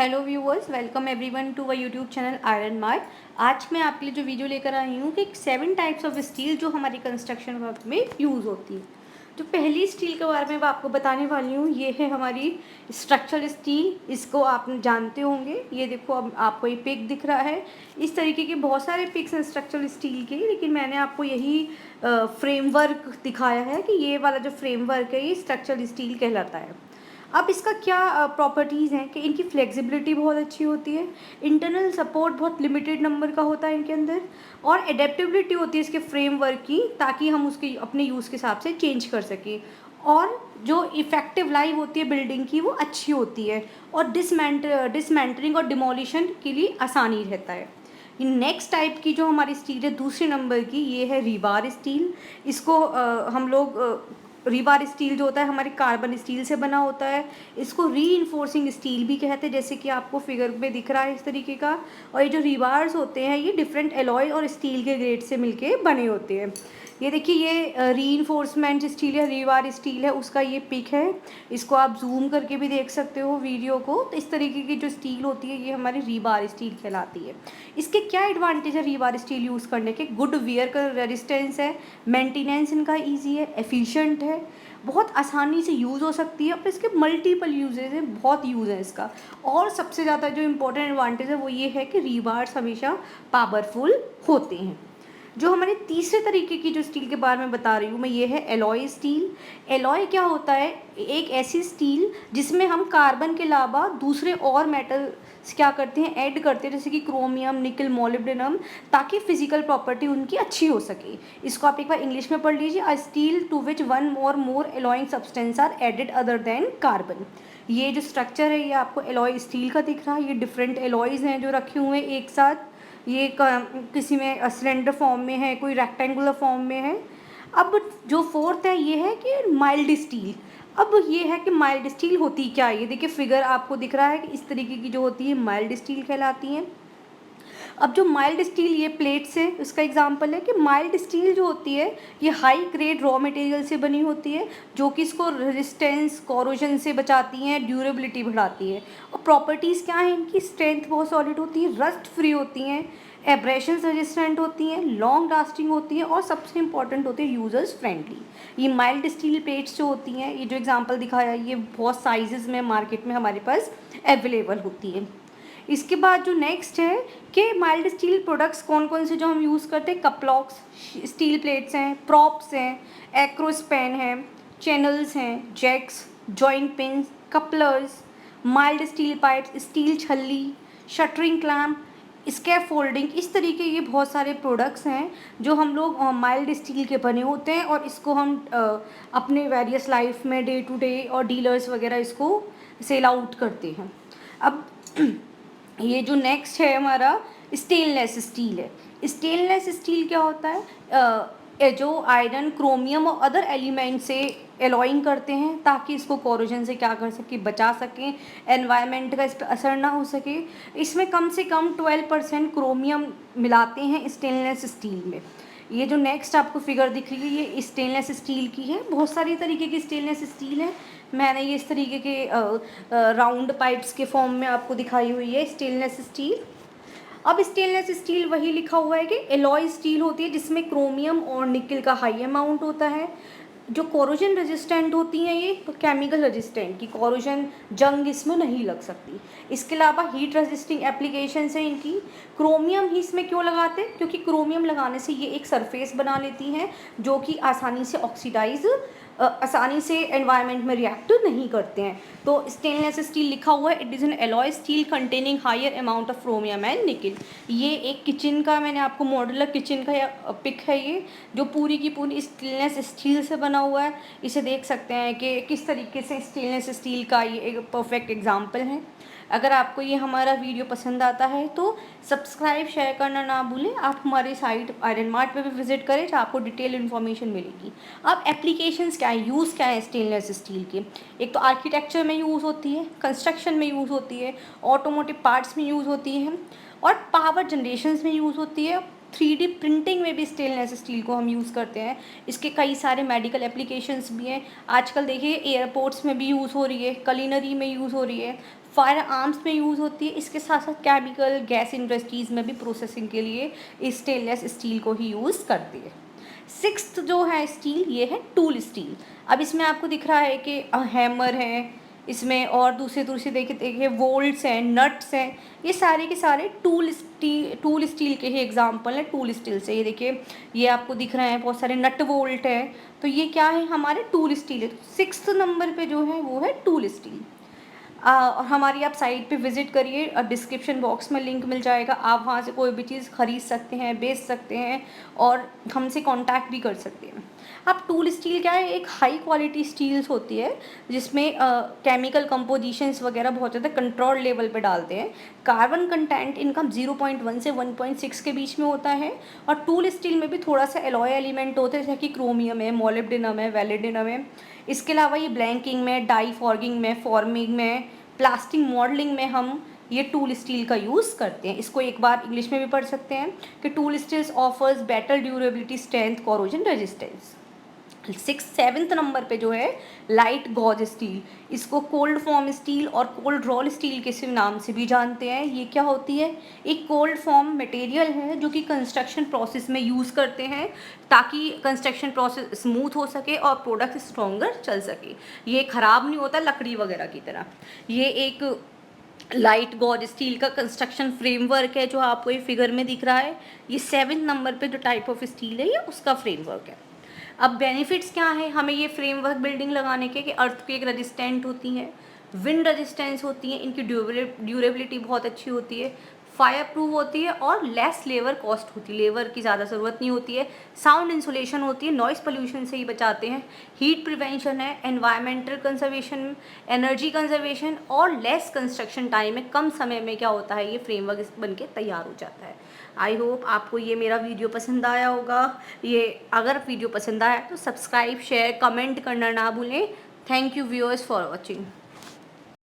Hello viewers, welcome everyone to our YouTube channel iron mart. आज मैं आपके लिए जो वीडियो लेकर आई हूँ कि 7 टाइप्स ऑफ स्टील जो हमारी कंस्ट्रक्शन वर्क में यूज़ होती है। जो पहली स्टील के बारे में मैं आपको बताने वाली हूँ, ये है हमारी स्ट्रक्चरल स्टील। इसको आप जानते होंगे। ये देखो, अब आपको ये पिक दिख रहा है। इस तरीके के बहुत सारे पिक्स हैं स्ट्रक्चरल स्टील के, लेकिन मैंने आपको यही फ्रेमवर्क दिखाया है कि ये वाला जो फ्रेमवर्क है ये स्ट्रक्चरल स्टील कहलाता है। अब इसका क्या प्रॉपर्टीज़ हैं कि इनकी फ्लेक्सिबिलिटी बहुत अच्छी होती है, इंटरनल सपोर्ट बहुत लिमिटेड नंबर का होता है इनके अंदर, और एडेप्टेबिलिटी होती है इसके फ्रेमवर्क की, ताकि हम उसके अपने यूज़ के हिसाब से चेंज कर सकें। और जो इफ़ेक्टिव लाइफ होती है बिल्डिंग की वो अच्छी होती है, और डिसमेंटलिंग और डिमोलिशन के लिए आसानी रहता है। नेक्स्ट टाइप की जो हमारी स्टील है दूसरे नंबर की, ये है रीबार स्टील। इसको हम लोग रीबार स्टील जो होता है हमारे कार्बन स्टील से बना होता है। इसको रीइंफोर्सिंग स्टील भी कहते हैं, जैसे कि आपको फिगर में दिख रहा है इस तरीके का। और ये जो रीबार्स होते हैं ये डिफरेंट एलॉय और स्टील के ग्रेड से मिलके बने होते हैं। ये देखिए, ये रीइंफोर्समेंट स्टील है, रीबार स्टील है, उसका ये पिक है। इसको आप जूम करके भी देख सकते हो वीडियो को। तो इस तरीके की जो स्टील होती है ये हमारी रीबार स्टील कहलाती है। इसके क्या एडवांटेज है रीबार स्टील यूज़ करने के? गुड वियर का रेजिस्टेंस है, मेंटेनेंस इनका ईजी है, एफिशिएंट है, बहुत आसानी से यूज़ हो सकती है, और इसके मल्टीपल यूजेज हैं, बहुत यूज़ है इसका। और सबसे ज़्यादा जो इम्पोर्टेंट एडवांटेज है वो ये है कि रीबार्स हमेशा पावरफुल होते हैं। जो हमारे तीसरे तरीके की जो स्टील के बारे में बता रही हूँ मैं, ये है एलॉय स्टील। एलॉय क्या होता है? एक ऐसी स्टील जिसमें हम कार्बन के अलावा दूसरे और मेटल क्या करते हैं, ऐड करते हैं, जैसे कि क्रोमियम, निकल, मोलिब्डेनम, ताकि फिजिकल प्रॉपर्टी उनकी अच्छी हो सके। इसको आप एक बार इंग्लिश में पढ़ लीजिए, a steel to which one or more alloying substance are added other than carbon. ये जो स्ट्रक्चर है ये आपको एलॉय स्टील का दिख रहा है। ये डिफरेंट एलॉयज़ हैं जो रखे हुए हैं एक साथ। ये किसी में सिलेंडर फॉर्म में है, कोई रेक्टेंगुलर फॉर्म में है। अब जो फोर्थ है ये है कि माइल्ड स्टील। अब ये है कि माइल्ड स्टील होती क्या है? ये देखिए, फिगर आपको दिख रहा है कि इस तरीके की जो होती है माइल्ड स्टील कहलाती हैं। अब जो माइल्ड स्टील, ये प्लेट्स है, उसका एग्जांपल है कि माइल्ड स्टील जो होती है ये हाई ग्रेड रॉ मटेरियल से बनी होती है, जो कि इसको रेजिस्टेंस, कोरोजन से बचाती हैं, ड्यूरेबिलिटी बढ़ाती है। और प्रॉपर्टीज़ क्या हैं इनकी? स्ट्रेंथ बहुत सॉलिड होती है, रस्ट फ्री होती हैं, एब्रेशन रेजिस्टेंट होती हैं, लॉन्ग लास्टिंग होती है, और सबसे इंपॉर्टेंट होती है यूजर्स फ्रेंडली। ये माइल्ड स्टील प्लेट्स जो होती हैं, ये जो एग्जांपल दिखाया ये बहुत साइजेस में मार्केट में हमारे पास अवेलेबल होती है। इसके बाद जो नेक्स्ट है कि माइल्ड स्टील प्रोडक्ट्स कौन कौन से जो हम यूज़ करते हैं, कपलॉक्स, स्टील प्लेट्स हैं, प्रॉप्स हैं, एक्रोस्पैन हैं, चैनल्स हैं, jacks, joint pin, couplers, mild steel pipes, steel छल्ली, शटरिंग क्लैम्प, स्कैफ फोल्डिंग, इस तरीके ये बहुत सारे प्रोडक्ट्स हैं जो हम लोग माइल्ड स्टील के बने होते हैं, और इसको हम अपने वेरियस लाइफ में डे टू डे और डीलर्स वगैरह इसको सेल आउट करते हैं। अब ये जो नेक्स्ट है हमारा स्टेनलेस स्टील है। स्टेनलेस स्टील क्या होता है? जो आयरन, क्रोमियम और अदर एलिमेंट से एलॉइंग करते हैं, ताकि इसको कोरोजन से क्या कर सके, बचा सकें, एनवायरनमेंट का इस पर असर ना हो सके। इसमें कम से कम 12% क्रोमियम मिलाते हैं स्टेनलेस स्टील में। ये जो नेक्स्ट आपको फिगर दिख रही है ये स्टेनलेस स्टील की है। बहुत सारी तरीके की स्टेनलेस स्टील है। मैंने ये इस तरीके के राउंड पाइप्स के फॉर्म में आपको दिखाई हुई है स्टेनलेस स्टील। अब स्टेनलेस स्टील वही लिखा हुआ है कि एलॉय स्टील होती है जिसमें क्रोमियम और निकल का हाई अमाउंट होता है। जो कोरोजन रेजिस्टेंट होती हैं ये केमिकल रेजिस्टेंट, की कोरोजन जंग इसमें नहीं लग सकती। इसके अलावा हीट रेजिस्टिंग एप्लीकेशंस हैं इनकी। क्रोमियम ही इसमें क्यों लगाते हैं? क्योंकि क्रोमियम लगाने से ये एक सरफेस बना लेती हैं जो कि आसानी से ऑक्सीडाइज, आसानी से एनवायरनमेंट में रिएक्ट नहीं करते हैं। तो स्टेनलेस स्टील लिखा हुआ है, it is an alloy steel containing higher amount of chromium and nickel. ये एक किचन का, मैंने आपको मॉड्यूलर किचन का पिक है ये, जो पूरी की पूरी स्टेनलेस स्टील से बना हुआ है। इसे देख सकते हैं कि किस तरीके से स्टेनलेस स्टील का ये एक परफेक्ट एग्जाम्पल है। अगर आपको ये हमारा वीडियो पसंद आता है तो सब्सक्राइब, शेयर करना ना भूलें। आप हमारी साइट आयरन मार्ट पे भी विजिट करें जहाँ आपको डिटेल इन्फॉर्मेशन मिलेगी। अब एप्लीकेशंस क्या है, यूज़ क्या है स्टेनलेस स्टील के? एक तो आर्किटेक्चर में यूज़ होती है, कंस्ट्रक्शन में यूज़ होती है, ऑटोमोटिव पार्ट्स में यूज़ होती है, और पावर जनरेशंस में यूज़ होती है। 3D प्रिंटिंग में भी स्टेनलेस स्टील को हम यूज़ करते हैं। इसके कई सारे मेडिकल एप्लीकेशंस भी हैं। आजकल देखिए एयरपोर्ट्स में भी यूज़ हो रही है, कलिनरी में यूज़ हो रही है, फायर आर्म्स में यूज़ होती है। इसके साथ साथ केमिकल गैस इंडस्ट्रीज़ में भी प्रोसेसिंग के लिए इस स्टेनलेस स्टील को ही यूज़ करती है। सिक्स्थ जो है स्टील, ये है टूल स्टील। अब इसमें आपको दिख रहा है कि हैमर है इसमें, और दूसरे दूसरे देखिए वोल्ट्स हैं, नट्स हैं, ये सारे के सारे टूल स्टील के ही एग्जाम्पल हैं। टूल स्टील से ये देखिए, ये आपको दिख रहे हैं बहुत सारे नट वोल्ट हैं, तो ये क्या है, हमारे टूल स्टील है। सिक्स्थ नंबर पे जो है वो है टूल स्टील। और हमारी आप साइट पे विज़िट करिए, डिस्क्रिप्शन बॉक्स में लिंक मिल जाएगा, आप वहाँ से कोई भी चीज़ खरीद सकते हैं, बेच सकते हैं और हमसे कांटेक्ट भी कर सकते हैं। अब टूल स्टील क्या है, एक हाई क्वालिटी स्टील्स होती है जिसमें केमिकल कंपोजिशंस वगैरह बहुत ज़्यादा कंट्रोल लेवल पे डालते हैं। कार्बन कंटेंट इनका 0.1 से 1.6 के बीच में होता है, और टूल स्टील में भी थोड़ा सा एलॉय एलिमेंट होते हैं, जैसे कि क्रोमियम है, मोलिब्डेनम है, वैलिडिनम है। इसके अलावा ये ब्लैंकिंग में, डाई फॉर्गिंग में, फॉर्मिंग में, प्लास्टिक मॉडलिंग में हम ये टूल स्टील का यूज़ करते हैं। इसको एक बार इंग्लिश में भी पढ़ सकते हैं कि tool steels offers better durability, strength, corrosion resistance. Seventh number पे जो है लाइट गॉज स्टील, इसको कोल्ड फॉर्म स्टील और कोल्ड रोल स्टील के नाम से भी जानते हैं। ये क्या होती है, एक कोल्ड फॉर्म मटेरियल है जो कि कंस्ट्रक्शन प्रोसेस में यूज़ करते हैं ताकि कंस्ट्रक्शन प्रोसेस स्मूथ हो सके और प्रोडक्ट स्ट्रॉन्गर चल सके। ये ख़राब नहीं होता लकड़ी वगैरह की तरह। ये एक लाइट गॉज स्टील का कंस्ट्रक्शन फ्रेमवर्क है जो आपको ये फिगर में दिख रहा है। ये 7 नंबर पे जो टाइप ऑफ स्टील है ये उसका फ्रेमवर्क है। अब बेनिफिट्स क्या है हमें ये फ्रेमवर्क बिल्डिंग लगाने के, कि अर्थक्वेक रेजिस्टेंट होती हैं, विंड रेजिस्टेंस होती है, इनकी ड्यूरेबिलिटी बहुत अच्छी होती है, फायर प्रूफ होती है और लेस लेबर कॉस्ट होती है, लेबर की ज़्यादा ज़रूरत नहीं होती है, साउंड इंसुलेशन होती है, नॉइस पोल्यूशन से ही बचाते हैं, हीट प्रिवेंशन है, एनवायरमेंटल कंजर्वेशन, एनर्जी कंजर्वेशन और लेस कंस्ट्रक्शन टाइम है। कम समय में क्या होता है, ये फ्रेमवर्क बन के तैयार हो जाता है। आई होप आपको ये मेरा वीडियो पसंद आया होगा। ये अगर वीडियो पसंद आया तो सब्सक्राइब, शेयर, कमेंट करना ना भूलें। Thank you viewers for watching.